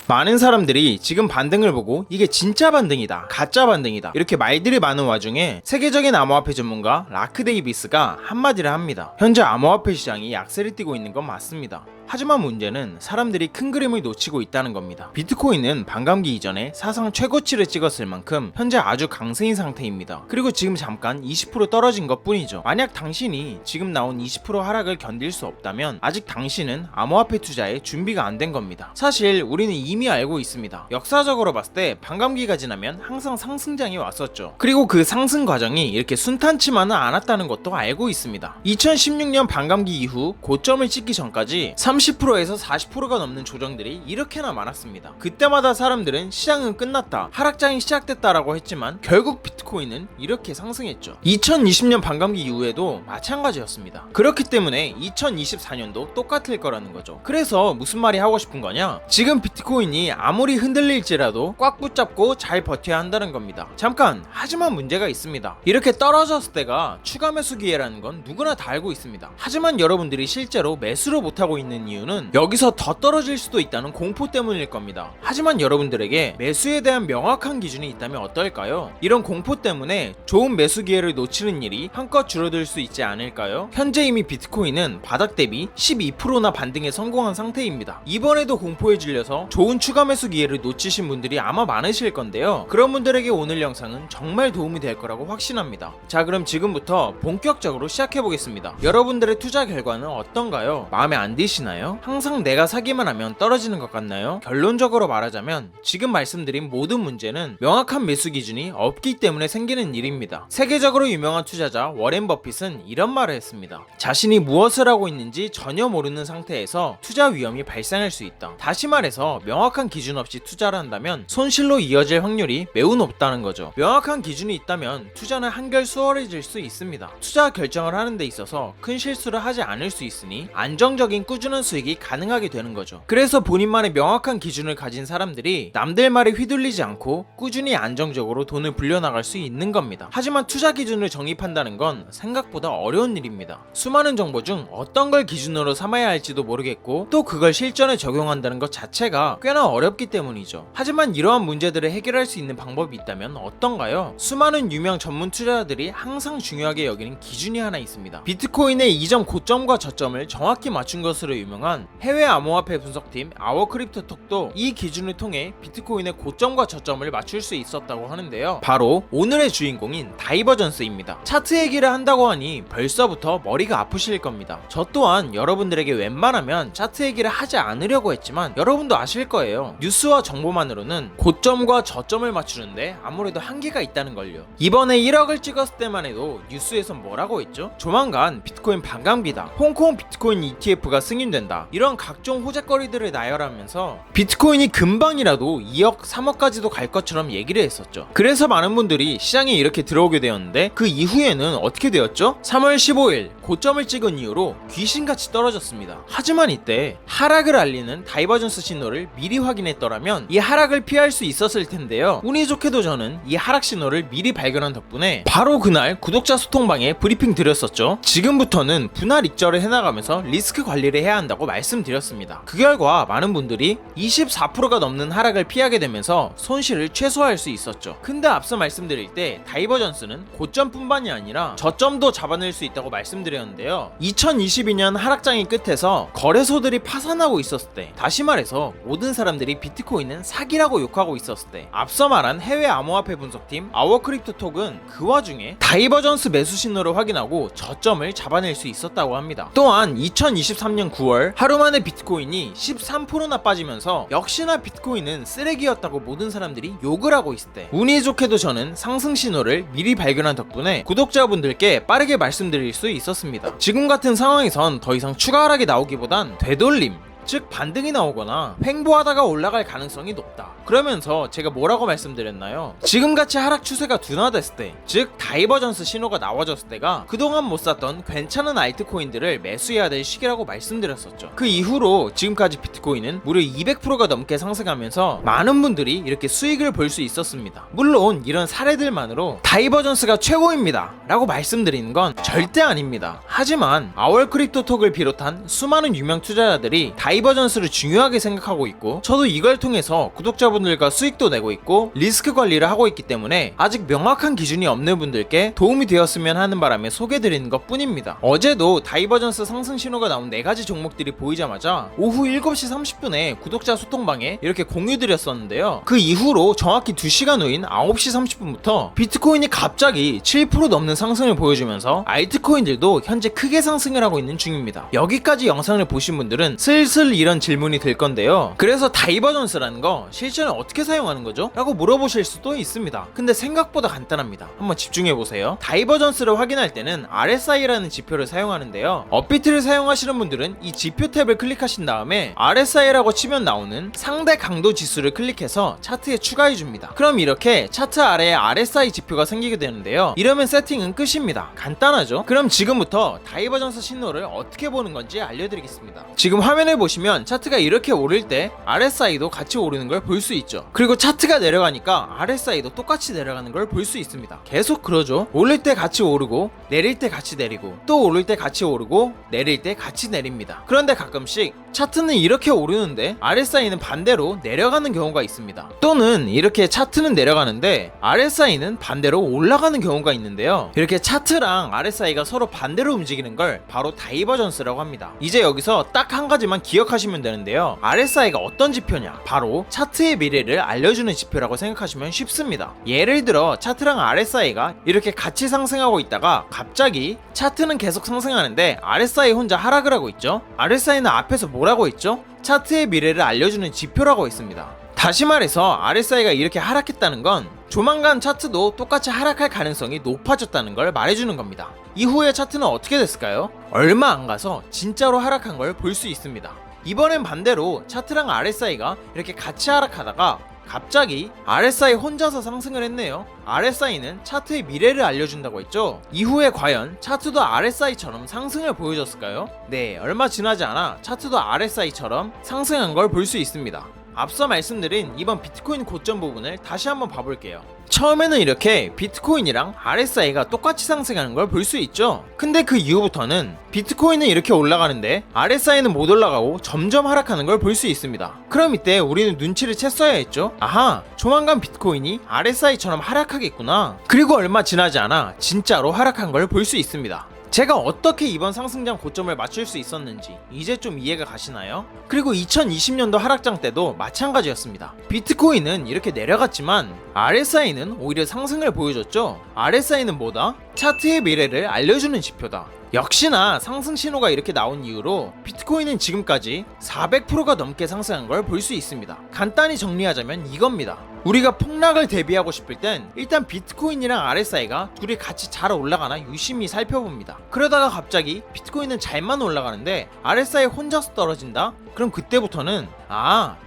많은 사람들이 지금 반등을 보고 이게 진짜 반등이다, 가짜 반등이다 이렇게 말들이 많은 와중에 세계적인 암호화폐 전문가 라크 데이비스가 한마디를 합니다. 현재 암호화폐 시장이 약세를 띠고 있는 건 맞습니다. 하지만 문제는 사람들이 큰 그림을 놓치고 있다는 겁니다. 비트코인은 반감기 이전에 사상 최고치를 찍었을 만큼 현재 아주 강세인 상태입니다. 그리고 지금 잠깐 20% 떨어진 것 뿐이죠. 만약 당신이 지금 나온 20% 하락을 견딜 수 없다면 아직 당신은 암호화폐 투자에 준비가 안 된 겁니다. 사실 우리는 이미 알고 있습니다. 역사적으로 봤을 때 반감기가 지나면 항상 상승장이 왔었죠. 그리고 그 상승 과정이 이렇게 순탄치만은 않았다는 것도 알고 있습니다. 2016년 반감기 이후 고점을 찍기 전까지 30%에서 40%가 넘는 조정들이 이렇게나 많았습니다. 그때마다 사람들은 시장은 끝났다, 하락장이 시작됐다라고 했지만 결국 비트코인은 이렇게 상승했죠. 2020년 반감기 이후에도 마찬가지였습니다. 그렇기 때문에 2024년도 똑같을 거라는 거죠. 그래서 무슨 말이 하고 싶은 거냐? 지금 비트코인이 아무리 흔들릴지라도 꽉 붙잡고 잘 버텨야 한다는 겁니다. 잠깐, 하지만 문제가 있습니다. 이렇게 떨어졌을 때가 추가 매수 기회라는 건 누구나 다 알고 있습니다. 하지만 여러분들이 실제로 매수를 못하고 있는 이유는 여기서 더 떨어질 수도 있다는 공포 때문일 겁니다. 하지만 여러분들에게 매수에 대한 명확한 기준이 있다면 어떨까요? 이런 공포 때문에 좋은 매수 기회를 놓치는 일이 한껏 줄어들 수 있지 않을까요? 현재 이미 비트코인은 바닥 대비 12%나 반등에 성공한 상태입니다. 이번에도 공포에 질려서 좋은 추가 매수 기회를 놓치신 분들이 아마 많으실 건데요. 그런 분들에게 오늘 영상은 정말 도움이 될 거라고 확신합니다. 자, 그럼 지금부터 본격적으로 시작해 보겠습니다. 여러분들의 투자 결과는 어떤가요? 마음에 안 드시나요? 항상 내가 사기만 하면 떨어지는 것 같나요? 결론적으로 말하자면 지금 말씀드린 모든 문제는 명확한 매수 기준이 없기 때문에 생기는 일입니다. 세계적으로 유명한 투자자 워렌 버핏은 이런 말을 했습니다. 자신이 무엇을 하고 있는지 전혀 모르는 상태에서 투자 위험이 발생할 수 있다. 다시 말해서 명확한 기준 없이 투자를 한다면 손실로 이어질 확률이 매우 높다는 거죠. 명확한 기준이 있다면 투자는 한결 수월해질 수 있습니다. 투자 결정을 하는 데 있어서 큰 실수를 하지 않을 수 있으니 안정적인 꾸준한 수익이 가능하게 되는 거죠. 그래서 본인만의 명확한 기준을 가진 사람들이 남들 말에 휘둘리지 않고 꾸준히 안정적으로 돈을 불려나갈 수 있는 겁니다. 하지만 투자 기준을 정립한다는 건 생각보다 어려운 일입니다. 수많은 정보 중 어떤 걸 기준으로 삼아야 할지도 모르겠고 또 그걸 실전에 적용한다는 것 자체가 꽤나 어렵기 때문이죠. 하지만 이러한 문제들을 해결할 수 있는 방법이 있다면 어떤가요? 수많은 유명 전문 투자자들이 항상 중요하게 여기는 기준이 하나 있습니다. 비트코인의 이전 고점과 저점을 정확히 맞춘 것으로 유명한 해외 암호화폐 분석팀 아워크립토톡도 이 기준을 통해 비트코인의 고점과 저점을 맞출 수 있었다고 하는데요. 바로 오늘의 주인공인 다이버전스입니다. 차트 얘기를 한다고 하니 벌써부터 머리가 아프실 겁니다. 저 또한 여러분들에게 웬만하면 차트 얘기를 하지 않으려고 했지만 여러분도 아실 거예요. 뉴스와 정보만으로는 고점과 저점을 맞추는데 아무래도 한계가 있다는 걸요. 이번에 1억을 찍었을 때만 해도 뉴스에선 뭐라고 했죠? 조만간 비트코인 반감기다, 홍콩 비트코인 ETF가 승인된다, 이런 각종 호재거리들을 나열하면서 비트코인이 금방이라도 2억, 3억까지도 갈 것처럼 얘기를 했었죠. 그래서 많은 분들이 시장에 이렇게 들어오게 되었는데 그 이후에는 어떻게 되었죠? 3월 15일 고점을 찍은 이후로 귀신같이 떨어졌습니다. 하지만 이때 하락을 알리는 다이버전스 신호를 미리 확인했더라면 이 하락을 피할 수 있었을 텐데요. 운이 좋게도 저는 이 하락 신호를 미리 발견한 덕분에 바로 그날 구독자 소통방에 브리핑 드렸었죠. 지금부터는 분할 익절을 해나가면서 리스크 관리를 해야 한다고 말씀드렸습니다. 그 결과 많은 분들이 24%가 넘는 하락을 피하게 되면서 손실을 최소화할 수 있었죠. 근데 앞서 말씀드릴 때 다이버전스는 고점뿐만이 아니라 저점도 잡아낼 수 있다고 말씀드렸는데요. 2022년 하락장의 끝에서 거래소들이 파산하고 있었을 때, 다시 말해서 모든 사람들이 비트코인은 사기라고 욕하고 있었을 때, 앞서 말한 해외 암호화폐 분석팀 아워크립토톡은 그 와중에 다이버전스 매수 신호를 확인하고 저점을 잡아낼 수 있었다고 합니다. 또한 2023년 9월 하루 만에 비트코인이 13%나 빠지면서 역시나 비트코인은 쓰레기였다고 모든 사람들이 욕을 하고 있을 때, 운이 좋게도 저는 상승 신호를 미리 발견한 덕분에 구독자분들께 빠르게 말씀드릴 수 있었습니다. 지금 같은 상황에선 더 이상 추가 하락이 나오기보단 되돌림, 즉 반등이 나오거나 횡보하다가 올라갈 가능성이 높다. 그러면서 제가 뭐라고 말씀드렸나요? 지금같이 하락 추세가 둔화됐을 때, 즉 다이버전스 신호가 나와줬을 때가 그동안 못 샀던 괜찮은 알트코인들을 매수해야 될 시기라고 말씀드렸었죠. 그 이후로 지금까지 비트코인은 무려 200%가 넘게 상승하면서 많은 분들이 이렇게 수익을 볼 수 있었습니다. 물론 이런 사례들만으로 다이버전스가 최고입니다 라고 말씀드리는 건 절대 아닙니다. 하지만 아월크립토톡을 비롯한 수많은 유명 투자자들이 다이버전스를 중요하게 생각하고 있고 저도 이걸 통해서 구독자분들과 수익도 내고 있고 리스크 관리를 하고 있기 때문에 아직 명확한 기준이 없는 분들께 도움이 되었으면 하는 바람에 소개드리는 것 뿐입니다. 어제도 다이버전스 상승 신호가 나온 4가지 종목들이 보이자마자 오후 7시 30분에 구독자 소통방에 이렇게 공유드렸었는데요. 그 이후로 정확히 2시간 후인 9시 30분부터 비트코인이 갑자기 7% 넘는 상승을 보여주면서 알트코인들도 현재 크게 상승을 하고 있는 중입니다. 여기까지 영상을 보신 분들은 슬슬 이런 질문이 들 건데요. 그래서 다이버전스라는 거 실제는 어떻게 사용하는 거죠? 라고 물어보실 수도 있습니다. 근데 생각보다 간단합니다. 한번 집중해보세요. 다이버전스를 확인할 때는 RSI라는 지표를 사용하는데요. 업비트를 사용하시는 분들은 이 지표 탭을 클릭하신 다음에 RSI라고 치면 나오는 상대 강도 지수를 클릭해서 차트에 추가해줍니다. 그럼 이렇게 차트 아래에 RSI 지표가 생기게 되는데요. 이러면 세팅은 끝입니다. 간단하죠? 그럼 지금부터 다이버전스 신호를 어떻게 보는 건지 알려드리겠습니다. 지금 화면을 보시면 차트가 이렇게 오를 때 RSI도 같이 오르는 걸 볼 수 있죠. 그리고 차트가 내려가니까 RSI도 똑같이 내려가는 걸 볼 수 있습니다. 계속 그러죠. 오를 때 같이 오르고 내릴 때 같이 내리고 또 오를 때 같이 오르고 내릴 때 같이 내립니다. 그런데 가끔씩 차트는 이렇게 오르는데 RSI는 반대로 내려가는 경우가 있습니다. 또는 이렇게 차트는 내려가는데 RSI는 반대로 올라가는 경우가 있는데요. 이렇게 차트랑 RSI가 서로 반대로 움직이는 걸 바로 다이버전스라고 합니다. 이제 여기서 딱 한 가지만 기억하시면 되는데요. RSI가 어떤 지표냐? 바로 차트의 미래를 알려주는 지표라고 생각하시면 쉽습니다. 예를 들어 차트랑 RSI가 이렇게 같이 상승하고 있다가 갑자기 차트는 계속 상승하는데 RSI 혼자 하락을 하고 있죠. RSI는 앞에서 뭐라고 했죠? 차트의 미래를 알려주는 지표라고 했습니다. 다시 말해서 RSI가 이렇게 하락했다는 건 조만간 차트도 똑같이 하락할 가능성이 높아졌다는 걸 말해주는 겁니다. 이후에 차트는 어떻게 됐을까요? 얼마 안 가서 진짜로 하락한 걸 볼 수 있습니다. 이번엔 반대로 차트랑 RSI가 이렇게 같이 하락하다가 갑자기 RSI 혼자서 상승을 했네요. RSI는 차트의 미래를 알려준다고 했죠. 이후에 과연 차트도 RSI처럼 상승을 보여줬을까요? 네, 얼마 지나지 않아 차트도 RSI처럼 상승한 걸 볼 수 있습니다. 앞서 말씀드린 이번 비트코인 고점 부분을 다시 한번 봐볼게요. 처음에는 이렇게 비트코인이랑 RSI가 똑같이 상승하는 걸 볼 수 있죠. 근데 그 이후부터는 비트코인은 이렇게 올라가는데 RSI는 못 올라가고 점점 하락하는 걸 볼 수 있습니다. 그럼 이때 우리는 눈치를 챘어야 했죠. 아하, 조만간 비트코인이 RSI처럼 하락하겠구나. 그리고 얼마 지나지 않아 진짜로 하락한 걸 볼 수 있습니다. 제가 어떻게 이번 상승장 고점을 맞출 수 있었는지 이제 좀 이해가 가시나요? 그리고 2020년도 하락장 때도 마찬가지였습니다. 비트코인은 이렇게 내려갔지만 RSI는 오히려 상승을 보여줬죠. RSI는 뭐다? 차트의 미래를 알려주는 지표다. 역시나 상승 신호가 이렇게 나온 이후로 비트코인은 지금까지 400%가 넘게 상승한 걸 볼 수 있습니다. 간단히 정리하자면 이겁니다. 우리가 폭락을 대비하고 싶을 땐 일단 비트코인이랑 RSI가 둘이 같이 잘 올라가나 유심히 살펴봅니다. 그러다가 갑자기 비트코인은 잘만 올라가는데 RSI 혼자서 떨어진다? 그럼 그때부터는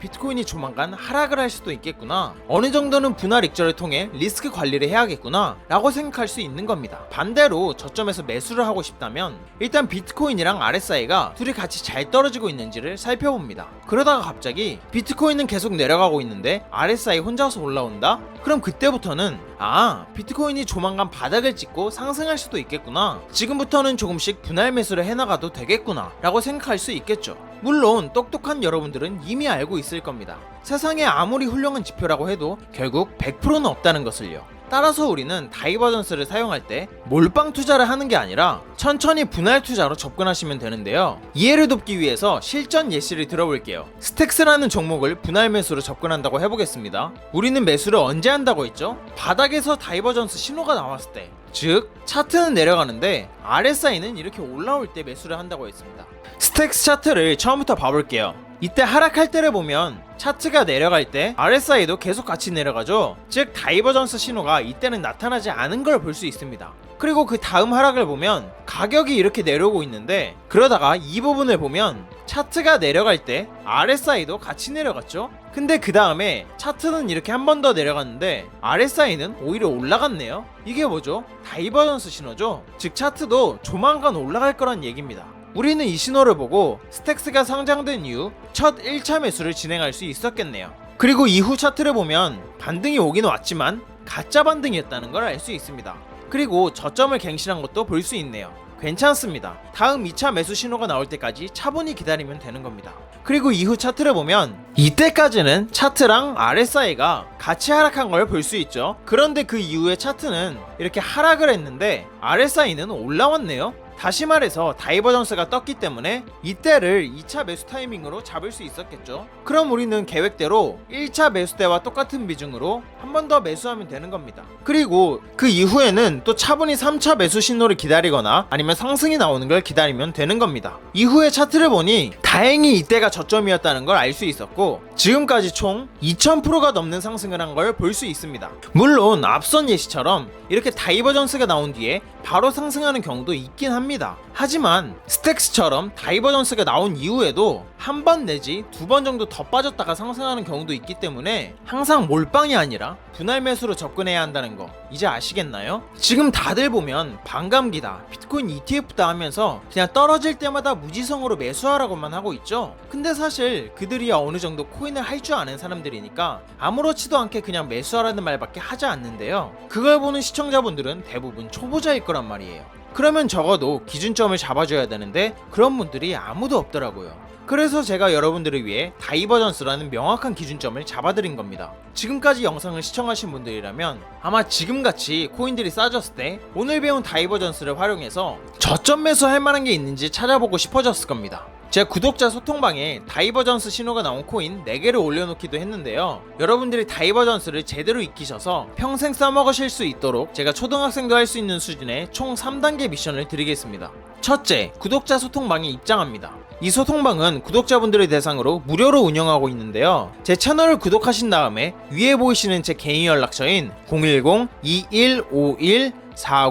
비트코인이 조만간 하락을 할 수도 있겠구나, 어느 정도는 분할 익절을 통해 리스크 관리를 해야겠구나 라고 생각할 수 있는 겁니다. 반대로 저점에서 매수를 하고 싶다면 일단 비트코인이랑 RSI가 둘이 같이 잘 떨어지고 있는지를 살펴봅니다. 그러다가 갑자기 비트코인은 계속 내려가고 있는데 RSI 혼자서 올라온다? 그럼 그때부터는 비트코인이 조만간 바닥을 찍고 상승할 수도 있겠구나, 지금부터는 조금씩 분할 매수를 해나가도 되겠구나 라고 생각할 수 있겠죠. 물론 똑똑한 여러분들은 이미 알고 있을 겁니다. 세상에 아무리 훌륭한 지표라고 해도 결국 100%는 없다는 것을요. 따라서 우리는 다이버전스를 사용할 때 몰빵 투자를 하는 게 아니라 천천히 분할 투자로 접근하시면 되는데요. 이해를 돕기 위해서 실전 예시를 들어볼게요. 스택스라는 종목을 분할 매수로 접근한다고 해보겠습니다. 우리는 매수를 언제 한다고 했죠? 바닥에서 다이버전스 신호가 나왔을 때, 즉 차트는 내려가는데 RSI는 이렇게 올라올 때 매수를 한다고 했습니다. 스택스 차트를 처음부터 봐볼게요. 이때 하락할 때를 보면 차트가 내려갈 때 RSI도 계속 같이 내려가죠. 즉 다이버전스 신호가 이때는 나타나지 않은 걸 볼 수 있습니다. 그리고 그 다음 하락을 보면 가격이 이렇게 내려오고 있는데, 그러다가 이 부분을 보면 차트가 내려갈 때 RSI도 같이 내려갔죠. 근데 그 다음에 차트는 이렇게 한 번 더 내려갔는데 RSI는 오히려 올라갔네요. 이게 뭐죠? 다이버전스 신호죠. 즉 차트도 조만간 올라갈 거란 얘기입니다. 우리는 이 신호를 보고 스택스가 상장된 이후 첫 1차 매수를 진행할 수 있었겠네요. 그리고 이후 차트를 보면 반등이 오긴 왔지만 가짜 반등이었다는 걸 알 수 있습니다. 그리고 저점을 갱신한 것도 볼 수 있네요. 괜찮습니다. 다음 2차 매수 신호가 나올 때까지 차분히 기다리면 되는 겁니다. 그리고 이후 차트를 보면 이때까지는 차트랑 RSI가 같이 하락한 걸 볼 수 있죠. 그런데 그 이후에 차트는 이렇게 하락을 했는데 RSI는 올라왔네요. 다시 말해서 다이버전스가 떴기 때문에 이때를 2차 매수 타이밍으로 잡을 수 있었겠죠. 그럼 우리는 계획대로 1차 매수 때와 똑같은 비중으로 한 번 더 매수하면 되는 겁니다. 그리고 그 이후에는 또 차분히 3차 매수 신호를 기다리거나 아니면 상승이 나오는 걸 기다리면 되는 겁니다. 이후에 차트를 보니 다행히 이때가 저점이었다는 걸 알 수 있었고 지금까지 총 2000%가 넘는 상승을 한 걸 볼 수 있습니다. 물론 앞선 예시처럼 이렇게 다이버전스가 나온 뒤에 바로 상승하는 경우도 있긴 합니다. 하지만 스택스처럼 다이버전스가 나온 이후에도 한 번 내지 두 번 정도 더 빠졌다가 상승하는 경우도 있기 때문에 항상 몰빵이 아니라 분할 매수로 접근해야 한다는 거 이제 아시겠나요? 지금 다들 보면 반감기다, 비트코인 ETF다 하면서 그냥 떨어질 때마다 무지성으로 매수하라고만 하고 있죠. 근데 사실 그들이 어느 정도 코인을 할 줄 아는 사람들이니까 아무렇지도 않게 그냥 매수하라는 말밖에 하지 않는데요. 그걸 보는 시청자분들은 대부분 초보자일 거란 말이에요. 그러면 적어도 기준점을 잡아줘야 되는데 그런 분들이 아무도 없더라고요. 그래서 제가 여러분들을 위해 다이버전스라는 명확한 기준점을 잡아드린 겁니다. 지금까지 영상을 시청하신 분들이라면 아마 지금같이 코인들이 싸졌을 때 오늘 배운 다이버전스를 활용해서 저점 매수할 만한 게 있는지 찾아보고 싶어졌을 겁니다. 제 구독자 소통방에 다이버전스 신호가 나온 코인 4개를 올려놓기도 했는데요. 여러분들이 다이버전스를 제대로 익히셔서 평생 써먹으실 수 있도록 제가 초등학생도 할 수 있는 수준의 총 3단계 미션을 드리겠습니다. 첫째, 구독자 소통방에 입장합니다. 이 소통방은 구독자분들을 대상으로 무료로 운영하고 있는데요. 제 채널을 구독하신 다음에 위에 보이시는 제 개인 연락처인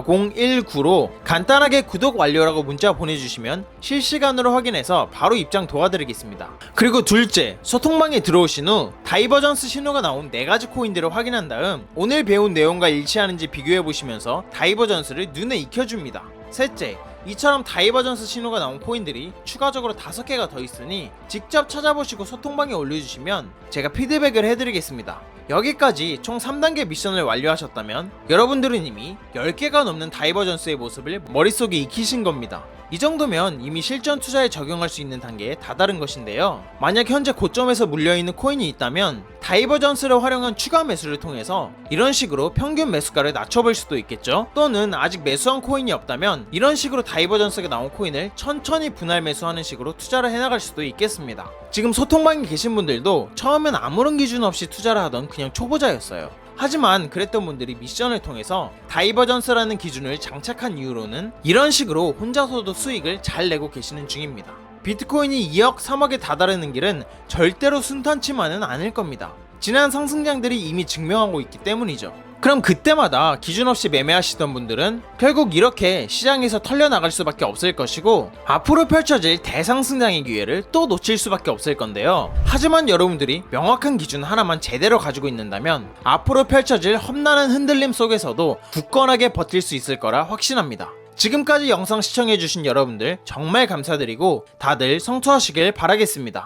010-2151-4019로 간단하게 구독 완료라고 문자 보내주시면 실시간으로 확인해서 바로 입장 도와드리겠습니다. 그리고 둘째, 소통방에 들어오신 후 다이버전스 신호가 나온 4가지 코인들을 확인한 다음 오늘 배운 내용과 일치하는지 비교해보시면서 다이버전스를 눈에 익혀줍니다. 셋째, 이처럼 다이버전스 신호가 나온 코인들이 추가적으로 5개가 더 있으니 직접 찾아보시고 소통방에 올려주시면 제가 피드백을 해드리겠습니다. 여기까지 총 3단계 미션을 완료하셨다면 여러분들은 이미 10개가 넘는 다이버전스의 모습을 머릿속에 익히신 겁니다. 이 정도면 이미 실전 투자에 적용할 수 있는 단계에 다다른 것인데요. 만약 현재 고점에서 물려있는 코인이 있다면 다이버전스를 활용한 추가 매수를 통해서 이런 식으로 평균 매수가를 낮춰볼 수도 있겠죠. 또는 아직 매수한 코인이 없다면 이런 식으로 다이버전스가 나온 코인을 천천히 분할 매수하는 식으로 투자를 해나갈 수도 있겠습니다. 지금 소통방에 계신 분들도 처음엔 아무런 기준 없이 투자를 하던 그냥 초보자였어요. 하지만 그랬던 분들이 미션을 통해서 다이버전스라는 기준을 장착한 이후로는 이런 식으로 혼자서도 수익을 잘 내고 계시는 중입니다. 비트코인이 2억, 3억에 다다르는 길은 절대로 순탄치만은 않을 겁니다. 지난 상승장들이 이미 증명하고 있기 때문이죠. 그럼 그때마다 기준 없이 매매하시던 분들은 결국 이렇게 시장에서 털려나갈 수밖에 없을 것이고 앞으로 펼쳐질 대상승장의 기회를 또 놓칠 수밖에 없을 건데요. 하지만 여러분들이 명확한 기준 하나만 제대로 가지고 있는다면 앞으로 펼쳐질 험난한 흔들림 속에서도 굳건하게 버틸 수 있을 거라 확신합니다. 지금까지 영상 시청해주신 여러분들 정말 감사드리고 다들 성투하시길 바라겠습니다.